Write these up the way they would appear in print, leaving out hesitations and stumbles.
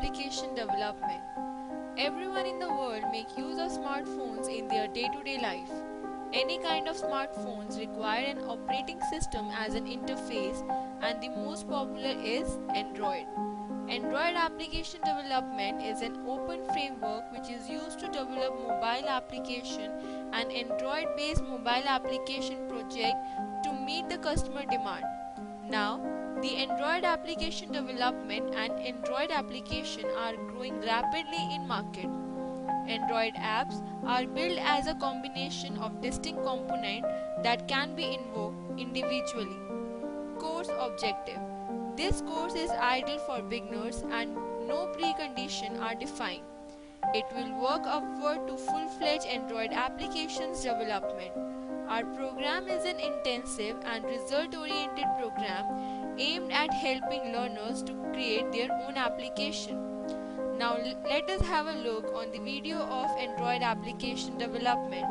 application development. Everyone in the world make use of smartphones in their day-to-day life. Any kind of smartphones require an operating system as an interface, and the most popular is Android. Android application development is an open framework which is used to develop mobile application and Android-based mobile application project to meet the customer demand. Now, the Android application development and Android application are growing rapidly in market. Android apps are built as a combination of distinct components that can be invoked individually. Course objective. This course is ideal for beginners and no preconditions are defined. It will work upward to full-fledged Android applications development. Our program is an intensive and result-oriented program aimed at helping learners to create their own application. Now let us have a look on the video of Android application development.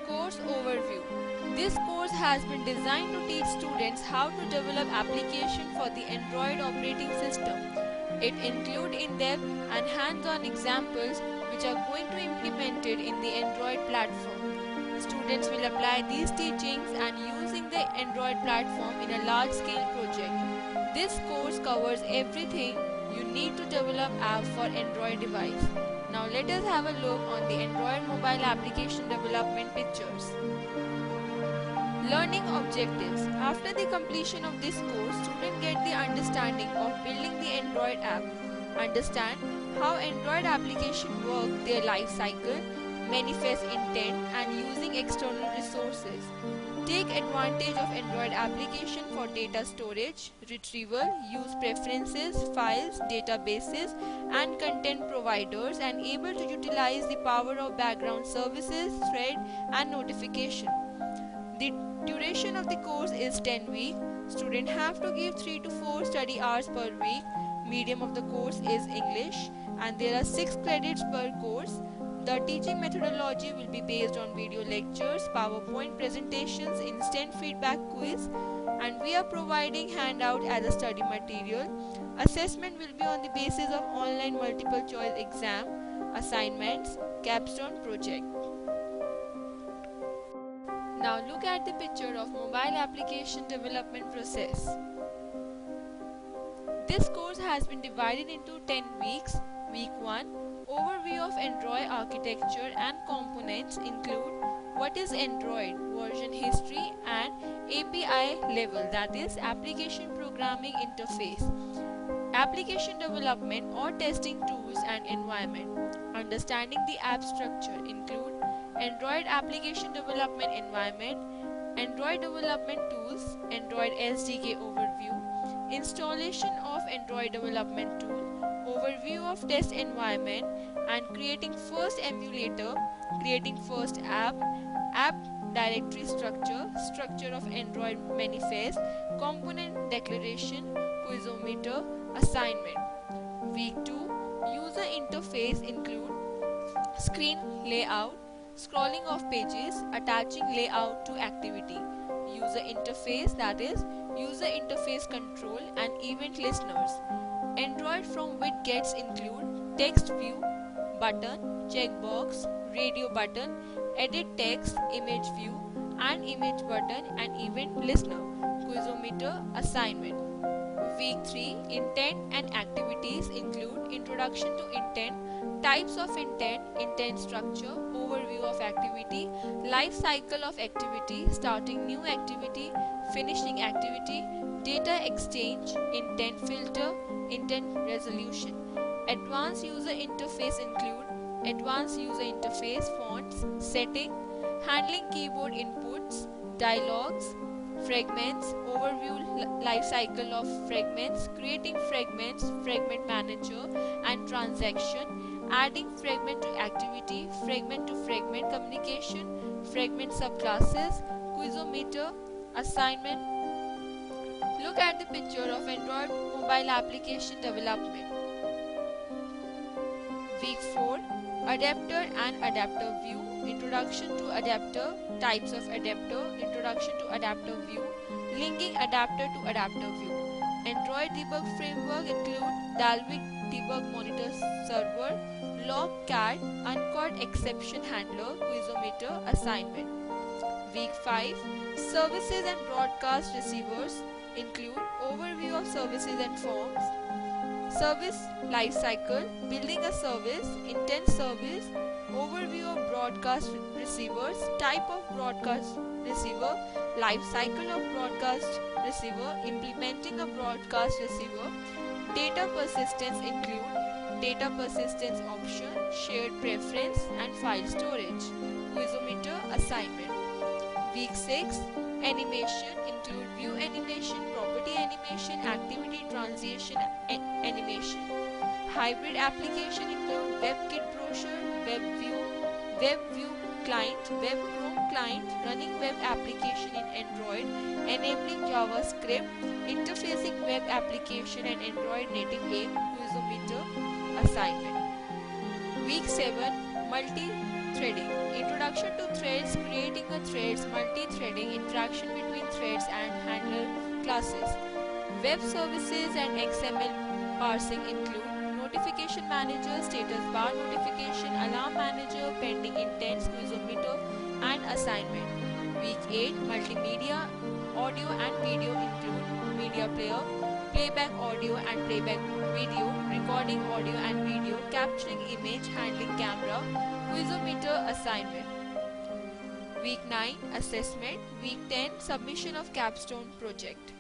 Course overview. This course has been designed to teach students how to develop application for the Android operating system. It includes in-depth and hands-on examples which are going to be implemented in the Android platform. Students will apply these teachings and using the Android platform in a large-scale project. This course covers everything you need to develop app for Android device. Now let us have a look on the Android mobile application development pictures. Learning objectives. After the completion of this course, students get the understanding of building the Android app, understand how Android application work their life cycle, manifest intent and using external resources. Take advantage of Android application for data storage, retrieval, use preferences, files, databases and content providers and able to utilize the power of background services, thread and notification. The duration of the course is 10 weeks. Students have to give 3 to 4 study hours per week. Medium of the course is English and there are 6 credits per course. The teaching methodology will be based on video lectures, PowerPoint presentations, instant feedback quiz, and we are providing handout as a study material. Assessment will be on the basis of online multiple choice exam, assignments, capstone project. Now look at the picture of mobile application development process. This course has been divided into 10 weeks. Week 1. Overview of Android architecture and components include what is Android, version history and API level, that is application programming programming interface. Application development or testing tools and environment. Understanding the app structure include Android application development environment, Android development tools, Android SDK overview, installation of Android development tool, overview of test environment, and creating first emulator, creating first app, app directory structure, structure of Android manifest, component declaration, Quizometer, assignment. Week 2 user interface include screen layout, scrolling of pages, attaching layout to activity, user interface, that is user interface control and event listeners. Android from widgets include text view, button, checkbox, radio button, edit text, image view, and image button and event listener. Quizometer assignment. Week 3 intent and activities include introduction to intent, types of intent, intent structure, overview of activity, life cycle of activity, starting new activity, finishing activity, data exchange, intent filter, intent resolution. Advanced user interface include advanced user interface fonts, setting, handling keyboard inputs, dialogues, fragments, overview life cycle of fragments, creating fragments, fragment manager and transaction, adding fragment to activity, fragment to fragment communication, fragment subclasses, Quizometer assignment. Look at the picture of Android mobile application development. Week 4 adapter and adapter view, introduction to adapter, types of adapter, introduction to adapter view, linking adapter to adapter view. Android debug framework include Dalvik debug monitor server, logcat, uncaught exception handler, Quizometer assignment. Week 5 services and broadcast receivers include overview of services and forms, service lifecycle, building a service, intent service, overview of broadcast receivers, type of broadcast receiver, life cycle of broadcast receiver, implementing a broadcast receiver. Data persistence include data persistence option, shared preference and file storage. Quizometer assignment. Week 6 animation include view animation, property animation, activity transition animation. Hybrid application include WebKit browser, WebView client, WebChrome client, running web application in Android, enabling JavaScript, interfacing web application and Android native app. Quizometer assignment. Week 7 multi-threading, introduction to threads, creating a threads, multi-threading, interaction between threads and handler classes. Web services and XML parsing include notification manager, status bar notification, alarm manager, pending intents, Quizometer and assignment. Week 8 multimedia, audio and video include media player, playback audio and playback video, recording audio and video, capturing image, handling camera, Quizometer assignment. Week 9 assessment, week 10 submission of capstone project.